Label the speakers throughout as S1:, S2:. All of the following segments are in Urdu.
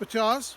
S1: 50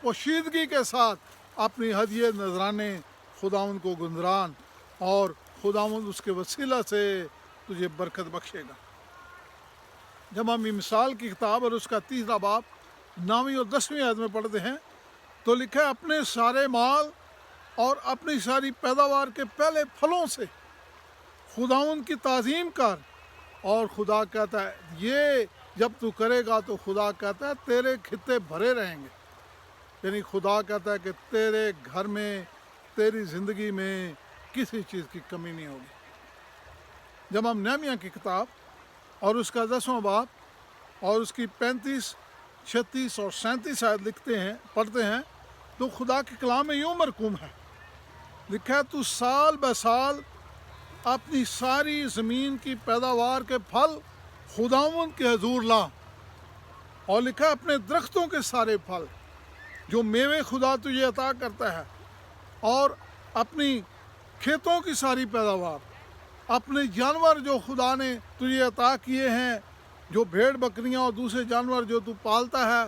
S1: پوشیدگی کے ساتھ اپنی ہدیے نذرانے خداوند کو گنجران، اور خداوند اس کے وسیلہ سے تجھے برکت بخشے گا۔ جب ہم یہ مثال کی کتاب اور اس کا 3 باب 9 اور 10 آیت میں پڑھتے ہیں تو لکھا ہے اپنے سارے مال اور اپنی ساری پیداوار کے پہلے پھلوں سے خداوند کی تعظیم کر، اور خدا کہتا ہے یہ جب تو کرے گا تو خدا کہتا ہے تیرے خطے بھرے رہیں گے، یعنی خدا کہتا ہے کہ تیرے گھر میں، تیری زندگی میں کسی چیز کی کمی نہیں ہوگی۔ جب ہم نہمیہ کی کتاب اور اس کا 10واں باب اور اس کی 35، 36 اور 37 آیت پڑھتے ہیں تو خدا کے کلام میں یوں مرقوم ہے، لکھا ہے تو سال بہ سال اپنی ساری زمین کی پیداوار کے پھل خداوند کے حضور لا، اور لکھا ہے اپنے درختوں کے سارے پھل جو میوے خدا تجھے عطا کرتا ہے، اور اپنی کھیتوں کی ساری پیداوار، اپنے جانور جو خدا نے تجھے عطا کیے ہیں، جو بھیڑ بکریاں اور دوسرے جانور جو تو پالتا ہے،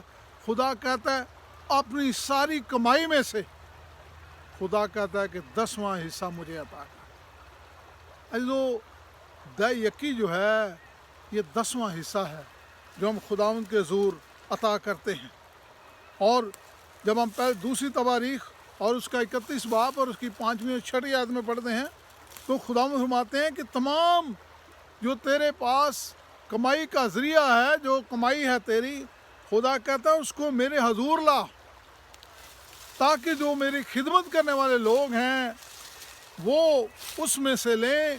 S1: خدا کہتا ہے اپنی ساری کمائی میں سے خدا کہتا ہے کہ 10واں حصہ مجھے عطا کر۔ دہ یکی جو ہے یہ 10واں حصہ ہے جو ہم خداوند کے حضور عطا کرتے ہیں۔ اور جب ہم دوسری تواریخ اور اس کا 31 باب اور اس کی 5ویں اور 6 آیت میں پڑھتے ہیں تو خداوند فرماتے ہیں کہ تمام جو تیرے پاس کمائی کا ذریعہ ہے، جو کمائی ہے تیری، خدا کہتا ہے اس کو میرے حضور لا، تاکہ جو میری خدمت کرنے والے لوگ ہیں وہ اس میں سے لیں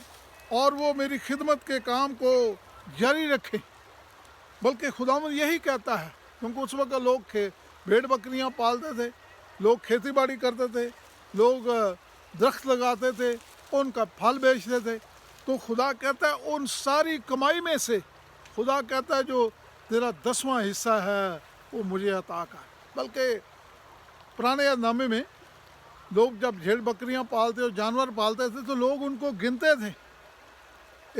S1: اور وہ میری خدمت کے کام کو جاری رکھیں۔ بلکہ خداوند یہی کہتا ہے، کیونکہ اس وقت لوگ بھیڑ بکریاں پالتے تھے، لوگ کھیتی باڑی کرتے تھے، لوگ درخت لگاتے تھے، ان کا پھل بیچتے تھے، تو خدا کہتا ہے ان ساری کمائی میں سے خدا کہتا ہے جو تیرا 10واں حصہ ہے وہ مجھے عطا کر۔ بلکہ پرانے عہد نامے میں لوگ جب بھیڑ بکریاں پالتے اور جانور پالتے تھے تو لوگ ان کو گنتے تھے،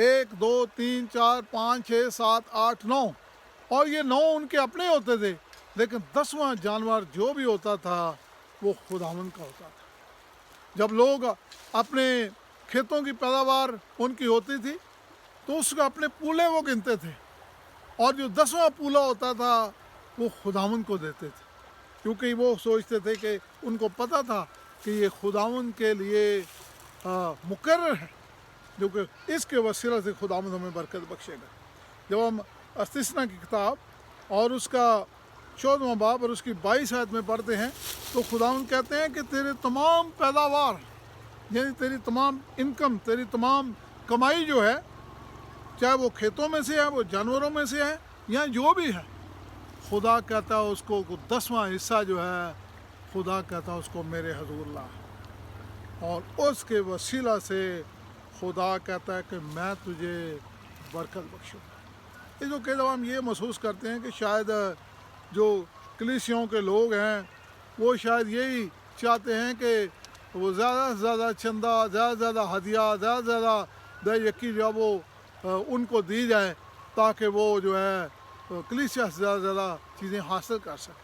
S1: 1 2 3 4 5 6 7 8 9، اور یہ 9 ان کے اپنے ہوتے تھے، لیکن 10واں جانور جو بھی ہوتا تھا وہ خداوند کا ہوتا تھا۔ جب لوگ اپنے کھیتوں کی پیداوار ان کی ہوتی تھی تو اس کو اپنے پولے وہ گنتے تھے، اور جو 10واں پولا ہوتا تھا وہ خداوند کو دیتے تھے، کیونکہ وہ سوچتے تھے کہ ان کو پتہ تھا کہ یہ خداوند کے لیے مقرر ہے، جو کہ اس کے وسیلہ سے خداوند ہمیں برکت بخشے گا۔ جب ہم استثنا کی کتاب اور اس کا 14واں باب اور اس کی 22 آیت میں پڑھتے ہیں تو خداوند کہتے ہیں کہ تیرے تمام پیداوار، یعنی تیری تمام انکم، تیری تمام کمائی جو ہے، چاہے وہ کھیتوں میں سے ہے، وہ جانوروں میں سے ہے، یا جو بھی ہے، خدا کہتا ہے اس کو 10واں حصہ جو ہے خدا کہتا ہے اس کو میرے حضور لا، اور اس کے وسیلہ سے خدا کہتا ہے کہ میں تجھے برکت بخشوں گا۔ اس کو کئی دفعہ ہم یہ محسوس کرتے ہیں کہ شاید جو کلیسیوں کے لوگ ہیں وہ شاید یہی چاہتے ہیں کہ وہ زیادہ سے زیادہ چندہ، زیادہ سے زیادہ ہدیہ، زیادہ سے زیادہ دہ یکی جو ہے وہ ان کو دی جائے تاکہ وہ جو ہے کلیسیا سے زیادہ سے زیادہ چیزیں حاصل کر سکیں۔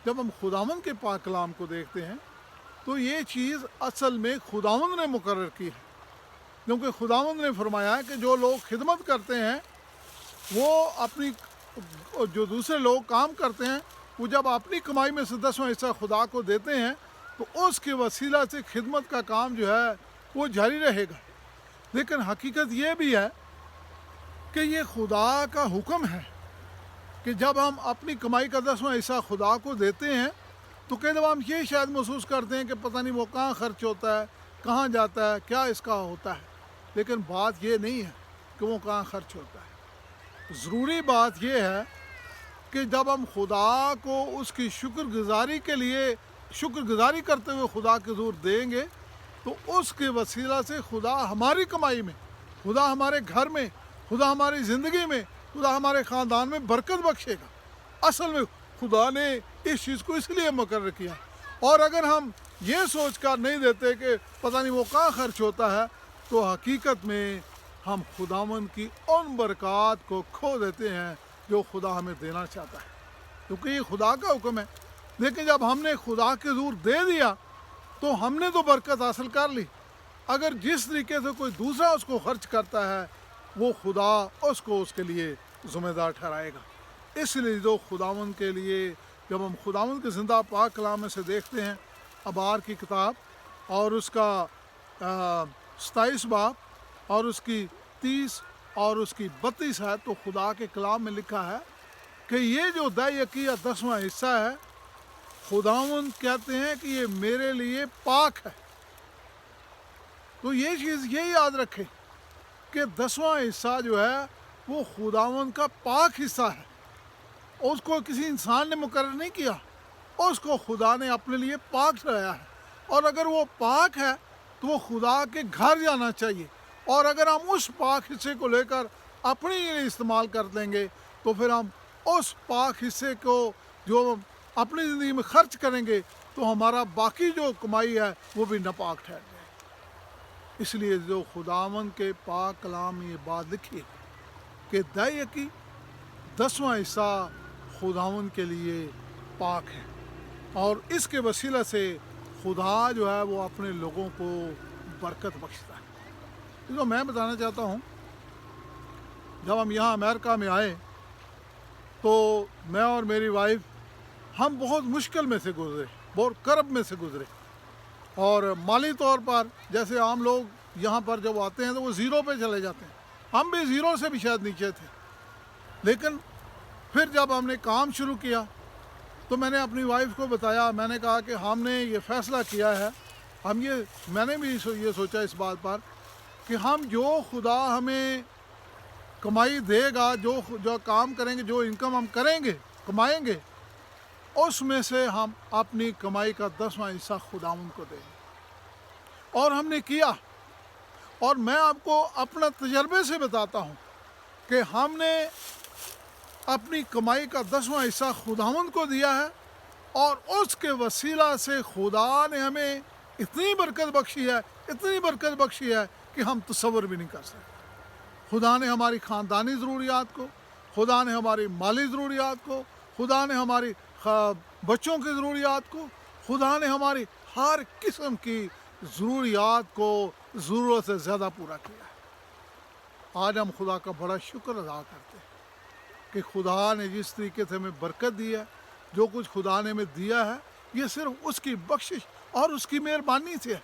S1: جب ہم خداوند کے پاک کلام کو دیکھتے ہیں تو یہ چیز اصل میں خداوند نے مقرر کی ہے، کیونکہ خداوند نے فرمایا کہ جو لوگ خدمت کرتے ہیں وہ اپنی، جو دوسرے لوگ کام کرتے ہیں وہ جب اپنی کمائی میں سے 10واں حصہ خدا کو دیتے ہیں تو اس کے وسیلہ سے خدمت کا کام جو ہے وہ جاری رہے گا۔ لیکن حقیقت یہ بھی ہے کہ یہ خدا کا حکم ہے کہ جب ہم اپنی کمائی کا 10واں حصہ خدا کو دیتے ہیں تو کئی دفعہ ہم یہ شاید محسوس کرتے ہیں کہ پتہ نہیں وہ کہاں خرچ ہوتا ہے، کہاں جاتا ہے، کیا اس کا ہوتا ہے، لیکن بات یہ نہیں ہے کہ وہ کہاں خرچ ہوتا ہے۔ ضروری بات یہ ہے کہ جب ہم خدا کو اس کی شکر گزاری کے لیے شکر گزاری کرتے ہوئے خدا کے حضور دیں گے تو اس کے وسیلہ سے خدا ہماری کمائی میں، خدا ہمارے گھر میں، خدا ہماری زندگی میں، خدا ہمارے خاندان میں برکت بخشے گا۔ اصل میں خدا نے اس چیز کو اس لیے مقرر کیا، اور اگر ہم یہ سوچ کر نہیں دیتے کہ پتہ نہیں وہ کہاں خرچ ہوتا ہے تو حقیقت میں ہم خداوند کی ان برکات کو کھو دیتے ہیں جو خدا ہمیں دینا چاہتا ہے۔ کیونکہ یہ خدا کا حکم ہے. لیکن جب ہم نے خدا کے حضور دے دیا تو ہم نے تو برکت حاصل کر لی. اگر جس طریقے سے کوئی دوسرا اس کو خرچ کرتا ہے وہ خدا اس کو اس کے لیے ذمہ دار ٹھہرائے گا. اس لیے جو خداوند کے لیے جب ہم خداوند کے زندہ پاک کلام میں سے دیکھتے ہیں ابار کی کتاب اور اس کا 27 باب اور اس کی 30 اور اس کی 32 ہے تو خدا کے کلام میں لکھا ہے کہ یہ جو دائیکی یا 10واں حصہ ہے خداوند کہتے ہیں کہ یہ میرے لیے پاک ہے. تو یہ چیز یہ یاد رکھے کہ 10واں حصہ جو ہے وہ خداوند کا پاک حصہ ہے. اس کو کسی انسان نے مقرر نہیں کیا, اس کو خدا نے اپنے لیے پاک ٹھہرایا ہے. اور اگر وہ پاک ہے تو وہ خدا کے گھر جانا چاہیے. اور اگر ہم اس پاک حصے کو لے کر اپنے لیے استعمال کر لیں گے تو پھر ہم اس پاک حصے کو جو اپنی زندگی میں خرچ کریں گے تو ہمارا باقی جو کمائی ہے وہ بھی ناپاک ٹھہر جائے. اس لیے جو خداوند کے پاک کلام میں یہ بات لکھی ہے کہ دائیکی 10واں حصہ خداوند کے لیے پاک ہے اور اس کے وسیلہ سے خدا جو ہے وہ اپنے لوگوں کو برکت بخشتا ہے. جو میں بتانا چاہتا ہوں, جب ہم یہاں امریکہ میں آئے تو میں اور میری وائف ہم بہت مشکل میں سے گزرے, بہت کرب میں سے گزرے. اور مالی طور پر جیسے عام لوگ یہاں پر جب آتے ہیں تو وہ زیرو پہ چلے جاتے ہیں, ہم بھی زیرو سے بھی شاید نیچے تھے. لیکن پھر جب ہم نے کام شروع کیا تو میں نے اپنی وائف کو بتایا, میں نے کہا کہ ہم نے یہ فیصلہ کیا ہے, میں نے بھی یہ سوچا اس بات پر کہ ہم جو خدا ہمیں کمائی دے گا, جو کام کریں گے, جو انکم ہم کریں گے, کمائیں گے, اس میں سے ہم اپنی کمائی کا 10واں حصہ خداوند کو دیں گے. اور ہم نے کیا. اور میں آپ کو اپنا تجربے سے بتاتا ہوں کہ ہم نے اپنی کمائی کا 10واں حصہ خداوند کو دیا ہے اور اس کے وسیلہ سے خدا نے ہمیں اتنی برکت بخشی ہے, اتنی برکت بخشی ہے کہ ہم تصور بھی نہیں کر سکتے. خدا نے ہماری خاندانی ضروریات کو, خدا نے ہماری مالی ضروریات کو, خدا نے ہماری بچوں کی ضروریات کو, خدا نے ہماری ہر قسم کی ضروریات کو ضرورت سے زیادہ پورا کیا ہے. آج ہم خدا کا بڑا شکر ادا کرتے ہیں کہ خدا نے جس طریقے سے ہمیں برکت دی ہے, جو کچھ خدا نے ہمیں دیا ہے یہ صرف اس کی بخشش اور اس کی مہربانی سے ہے.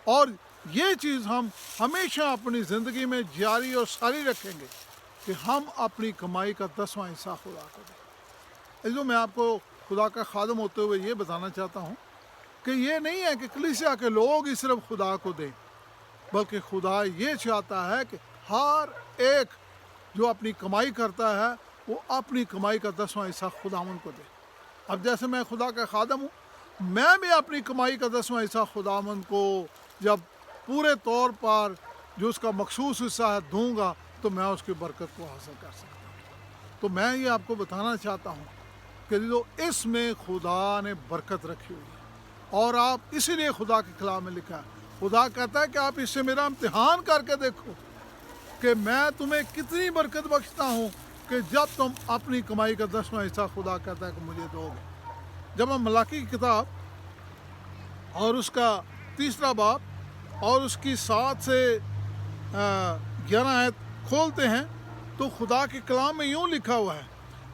S1: اور یہ چیز ہم ہمیشہ اپنی زندگی میں جاری اور ساری رکھیں گے کہ ہم اپنی کمائی کا 10واں حصہ خدا کو دیں. جو میں آپ کو خدا کا خادم ہوتے ہوئے یہ بتانا چاہتا ہوں کہ یہ نہیں ہے کہ کلیسیا کے لوگ ہی صرف خدا کو دیں, بلکہ خدا یہ چاہتا ہے کہ ہر ایک جو اپنی کمائی کرتا ہے وہ اپنی کمائی کا 10واں حصہ خداوند کو دے. اب جیسے میں خدا کا خادم ہوں, میں بھی اپنی کمائی کا 10واں حصہ خداوند کو جب پورے طور پر جو اس کا مخصوص حصہ ہے دوں گا تو میں اس کی برکت کو حاصل کر سکتا ہوں. تو میں یہ آپ کو بتانا چاہتا ہوں کہ جو اس میں خدا نے برکت رکھی ہوئی ہے اور آپ اسی لیے خدا کے کلام میں لکھا ہے, خدا کہتا ہے کہ آپ اس سے میرا امتحان کر کے دیکھو کہ میں تمہیں کتنی برکت بخشتا ہوں کہ جب تم اپنی کمائی کا 10واں حصہ خدا کہتا ہے کہ مجھے دو گے. جب ہم ملاکی کی کتاب اور اس کا 3 باب اور اس کی 7 سے 11 آیت کھولتے ہیں تو خدا کے کلام میں یوں لکھا ہوا ہے.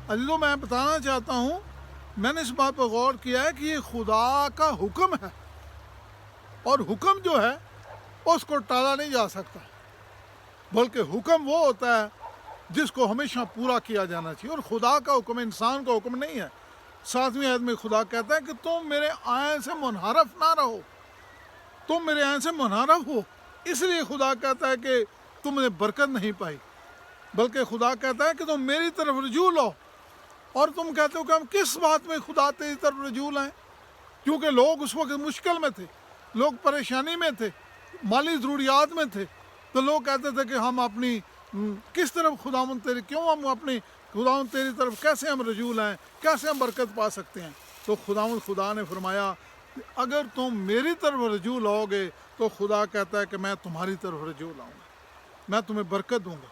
S1: عزیزو, میں بتانا چاہتا ہوں, میں نے اس بات پر غور کیا ہے کہ یہ خدا کا حکم ہے اور حکم جو ہے اس کو ٹالا نہیں جا سکتا, بلکہ حکم وہ ہوتا ہے جس کو ہمیشہ پورا کیا جانا چاہیے. اور خدا کا حکم انسان کا حکم نہیں ہے. 7ویں آیت میں خدا کہتا ہے کہ تم میرے آئین سے منحرف نہ رہو, تم میرے آئین سے منحرف ہو. اس لیے خدا کہتا ہے کہ تم نے برکت نہیں پائی, بلکہ خدا کہتا ہے کہ تم میری طرف رجوع لاؤ. اور تم کہتے ہو کہ ہم کس بات میں خدا تیری طرف رجوع لائیں, کیونکہ لوگ اس وقت مشکل میں تھے, لوگ پریشانی میں تھے, مالی ضروریات میں تھے. تو لوگ کہتے تھے کہ ہم اپنی کس طرف خداوند تیری کیوں ہم اپنی خداوند تیری طرف کیسے ہم رجوع لائیں, کیسے ہم برکت پا سکتے ہیں. تو خدا نے فرمایا کہ اگر تم میری طرف رجوع لاؤ گے تو خدا کہتا ہے کہ میں تمہاری طرف رجوع لاؤں گا, میں تمہیں برکت دوں گا.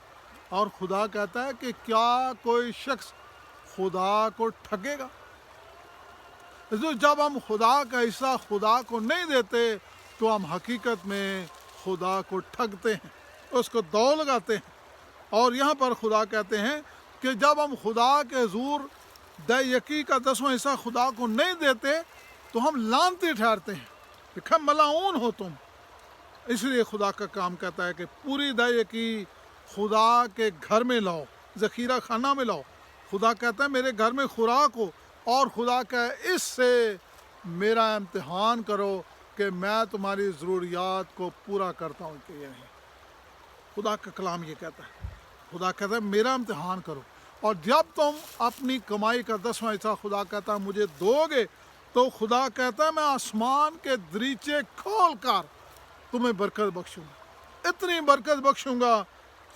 S1: اور خدا کہتا ہے کہ کیا کوئی شخص خدا کو ٹھگے گا. جب ہم خدا کا حصہ خدا کو نہیں دیتے تو ہم حقیقت میں خدا کو ٹھگتے ہیں, اس کو دو لگاتے ہیں. اور یہاں پر خدا کہتے ہیں کہ جب ہم خدا کے حضور دے یقی کا 10واں حصہ خدا کو نہیں دیتے تو ہم لعنتی ٹھہرتے ہیں کہ ملعون ہو تم. اس لیے خدا کا کام کہتا ہے کہ پوری دے یقی خدا کے گھر میں لاؤ, ذخیرہ خانہ میں لاؤ. خدا کہتا ہے میرے گھر میں خوراک ہو, اور خدا کا اس سے میرا امتحان کرو کہ میں تمہاری ضروریات کو پورا کرتا ہوں کہ نہیں. خدا کا کلام یہ کہتا ہے, خدا کہتا ہے میرا امتحان کرو, اور جب تم اپنی کمائی کا 10واں حصہ خدا کہتا ہے مجھے دو گے تو خدا کہتا ہے میں آسمان کے دریچے کھول کر تمہیں برکت بخشوں گا, اتنی برکت بخشوں گا.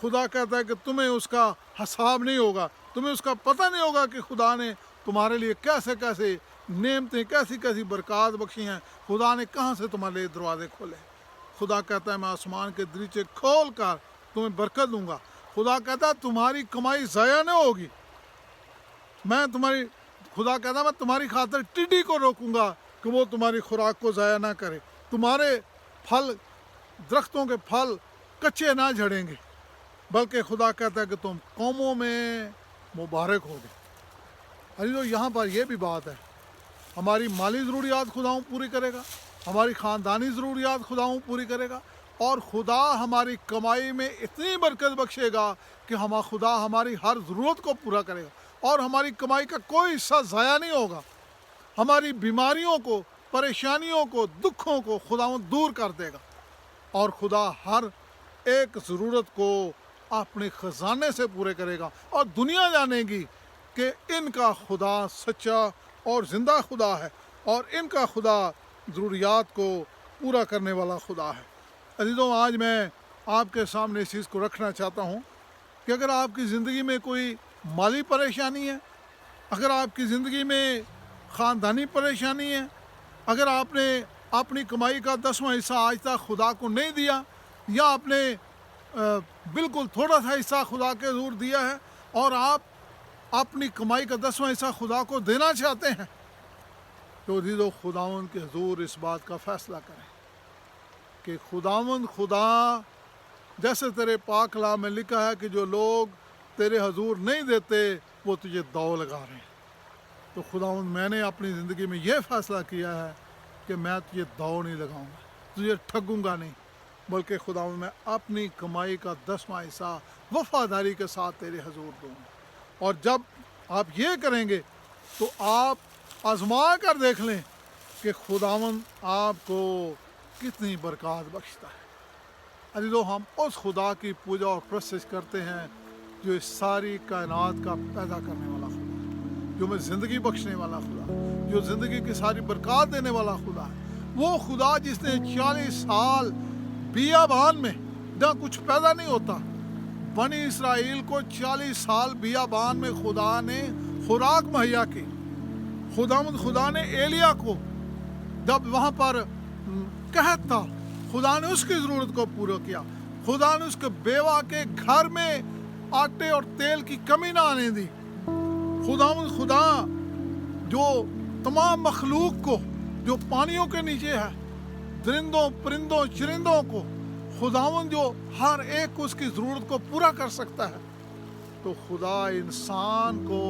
S1: خدا کہتا ہے کہ تمہیں اس کا حساب نہیں ہوگا, تمہیں اس کا پتہ نہیں ہوگا کہ خدا نے تمہارے لیے کیسے کیسے نعمتیں, کیسی کیسی برکات بخشی ہیں, خدا نے کہاں سے تمہارے لیے دروازے کھولے. خدا کہتا ہے میں آسمان کے دریچے کھول کر تمہیں برکت دوں گا. خدا کہتا ہے تمہاری کمائی ضائع نہیں ہوگی, خدا کہتا ہے میں تمہاری خاطر ٹڈی کو روکوں گا کہ وہ تمہاری خوراک کو ضائع نہ کرے. تمہارے پھل, درختوں کے پھل کچے نہ جھڑیں گے, بلکہ خدا کہتا ہے کہ تم قوموں میں مبارک ہوگے. تو یہاں پر یہ بھی بات ہے, ہماری مالی ضروریات خداؤں پوری کرے گا, ہماری خاندانی ضروریات خداؤں پوری کرے گا, اور خدا ہماری کمائی میں اتنی برکت بخشے گا کہ خدا ہماری ہر ضرورت کو پورا کرے گا, اور ہماری کمائی کا کوئی حصہ ضائع نہیں ہوگا. ہماری بیماریوں کو, پریشانیوں کو, دکھوں کو خداؤں دور کر دے گا, اور خدا ہر ایک ضرورت کو اپنے خزانے سے پورے کرے گا. اور دنیا جانے گی کہ ان کا خدا سچا اور زندہ خدا ہے, اور ان کا خدا ضروریات کو پورا کرنے والا خدا ہے. عزیزوں, آج میں آپ کے سامنے اس چیز کو رکھنا چاہتا ہوں کہ اگر آپ کی زندگی میں کوئی مالی پریشانی ہے, اگر آپ کی زندگی میں خاندانی پریشانی ہے, اگر آپ نے اپنی کمائی کا 10واں حصہ آج تک خدا کو نہیں دیا, یا آپ نے بالکل تھوڑا سا حصہ خدا کے حضور دیا ہے, اور آپ اپنی کمائی کا 10واں حصہ خدا کو دینا چاہتے ہیں, تو عزیزو خداوند کے حضور اس بات کا فیصلہ کریں کہ خداوند خدا, جیسے تیرے پاک کلام میں لکھا ہے کہ جو لوگ تیرے حضور نہیں دیتے وہ تجھے دو لگا رہے ہیں. تو خداوند میں نے اپنی زندگی میں یہ فیصلہ کیا ہے کہ میں تجھے دو نہیں لگاؤں گا, تجھے ٹھگوں گا نہیں, بلکہ خداوند میں اپنی کمائی کا 10واں حصہ وفاداری کے ساتھ تیرے حضور دوں گا. اور جب آپ یہ کریں گے تو آپ آزما کر دیکھ لیں کہ خداوند آپ کو کتنی برکات بخشتا ہے. عزیزو, ہم اس خدا کی پوجا اور پرستش کرتے ہیں جو اس ساری کائنات کا پیدا کرنے والا خدا ہے, جو ہمیں زندگی بخشنے والا خدا ہے, جو زندگی کی ساری برکات دینے والا خدا ہے. وہ خدا جس نے 40 سال بیابان میں جہاں کچھ پیدا نہیں ہوتا, بنی اسرائیل کو 40 سال بیابان میں خدا نے خوراک مہیا کی. خدا نے ایلیا کو جب وہاں پر قحط تھا, خدا نے اس کی ضرورت کو پورا کیا. خدا نے اس کے بیوہ کے گھر میں آٹے اور تیل کی کمی نہ آنے دی. خدا جو تمام مخلوق کو جو پانیوں کے نیچے ہے, درندوں, پرندوں, چرندوں کو, خداوند جو ہر ایک اس کی ضرورت کو پورا کر سکتا ہے, تو خدا انسان کو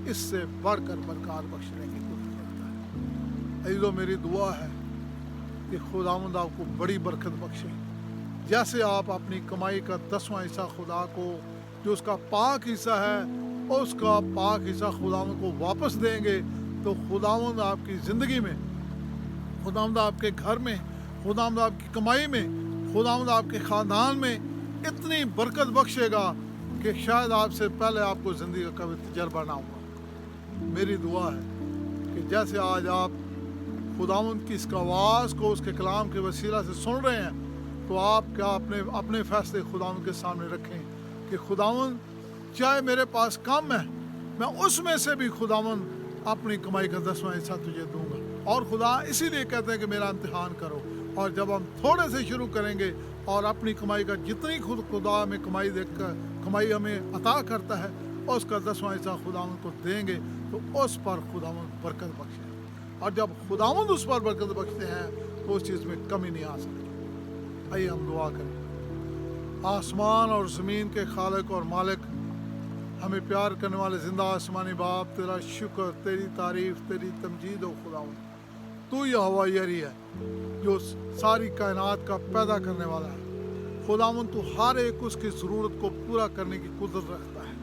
S1: اس سے بڑھ کر برکات بخشنے کی کوشش کرتا ہے. عزیزو, میری دعا ہے کہ خداوند آپ کو بڑی برکت بخشے. جیسے آپ اپنی کمائی کا 10واں حصہ خدا کو, جو اس کا پاک حصہ ہے, اس کا پاک حصہ خداوند کو واپس دیں گے, تو خداوند آپ کی زندگی میں, خداوند آپ کے گھر میں, خداوند آپ کی کمائی میں, خداوند آپ کے خاندان میں اتنی برکت بخشے گا کہ شاید آپ سے پہلے آپ کو زندگی کا کبھی تجربہ نہ ہوا. میری دعا ہے کہ جیسے آج آپ خداوند کی اس آواز کو اس کے کلام کے وسیلہ سے سن رہے ہیں, تو آپ کیا اپنے فیصلے خداوند کے سامنے رکھیں کہ خداوند چاہے میرے پاس کم ہے, میں اس میں سے بھی خداوند اپنی کمائی کا 10واں حصہ تجھے دوں گا. اور خدا اسی لیے کہتے ہیں کہ میرا امتحان کرو. اور جب ہم تھوڑے سے شروع کریں گے اور اپنی کمائی کا جتنی خدا ہمیں کمائی ہمیں عطا کرتا ہے, اس کا 10واں حصہ خداوند کو دیں گے تو اس پر خداوند برکت بخشے، اور جب خداوند اس پر برکت بخشتے ہیں تو اس چیز میں کمی نہیں آ سکتی۔ آئیے ہم دعا کریں۔ آسمان اور زمین کے خالق اور مالک، ہمیں پیار کرنے والے زندہ آسمانی باپ، تیرا شکر، تیری تعریف، تیری تمجید ہو خداوند۔ تو یہوہ یری ہے جو ساری کائنات کا پیدا کرنے والا ہے۔ خداوند تو ہر ایک اس کی ضرورت کو پورا کرنے کی قدرت رکھتا ہے۔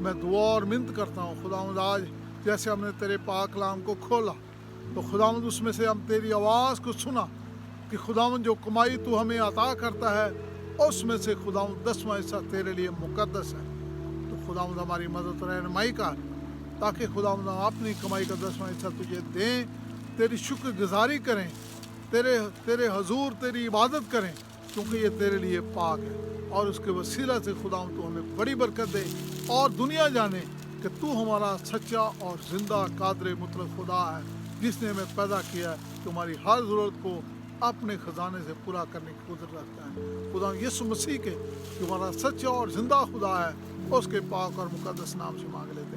S1: میں دعا اور منت کرتا ہوں خداوند، آج جیسے ہم نے تیرے پاک کلام کو کھولا تو خداوند اس میں سے ہم تیری آواز کو سنا کہ خداوند جو کمائی تو ہمیں عطا کرتا ہے اس میں سے خداوند 10واں حصہ تیرے لیے مقدس ہے۔ تو خداوند ہماری مدد اور رہنمائی کر تاکہ خداوند ہم اپنی کمائی کا 10واں حصہ تجھے دیں، تیری شکر گزاری کریں، تیرے حضور تیری عبادت کریں، کیونکہ یہ تیرے لیے پاک ہے، اور اس کے وسیلہ سے خداوند تو ہمیں بڑی برکت دے اور دنیا جانے کہ تو ہمارا سچا اور زندہ قادر مطلق خدا ہے، جس نے ہمیں پیدا کیا ہے، تو ہماری ہر ضرورت کو اپنے خزانے سے پورا کرنے کی قدرت رکھتا ہے۔ خدا یسوع مسیح کے جو ہمارا سچا اور زندہ خدا ہے، اس کے پاک اور مقدس نام سے مانگ لیتے ہیں۔